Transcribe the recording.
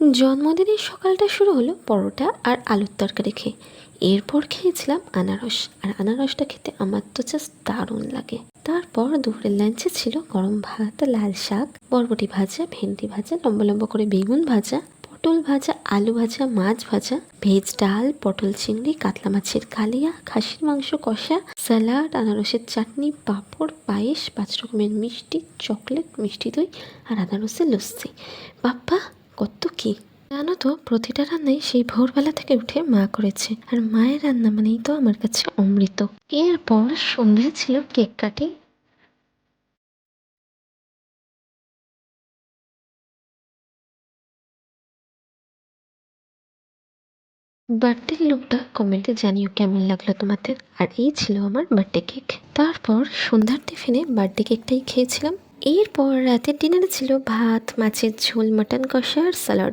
জন্মদিনের সকালটা শুরু হলো পরোটা আর আলুর তরকারি খেয়ে। এরপর খেয়েছিলাম আনারস, আর আনারসটা খেতে আমার তো জাস্ট দারুণ লাগে। তারপর দুপুরের লাঞ্চে ছিল গরম ভাত, লাল শাক, বরবটি ভাজা, ভেন্ডি ভাজা, লম্বা লম্বা করে বেগুন ভাজা, পটল ভাজা, আলু ভাজা, মাছ ভাজা, ভেজ ডাল, পটল চিংড়ি, কাতলা মাছের কালিয়া, খাসির মাংস কষা, স্যালাড, আনারসের চাটনি, পাঁপড়, পায়েস, 5 রকমের মিষ্টি, চকলেট, মিষ্টি দই আর আনারসের লস্যি। বাপ্পা, কত কি! জানো তো, প্রতিটা রান্নাই সেই ভোরবেলা থেকে উঠে মা করেছে, আর মায়ের রান্না মানেই তো আমার কাছে অমৃত। এরপর সন্ধ্যে ছিল কেক কাটিং। বার্থডে লুকটা কমেন্টে জানিও কেমন লাগলো তোমাদের। আর এই ছিল আমার বার্থডে কেক। তারপর সন্ধ্যার টিফিনে বার্থডে কেকটাই খেয়েছিলাম। এরপর রাতের ডিনারে ছিল ভাত, মাছের ঝোল, মাটন কষা আর স্যালাড।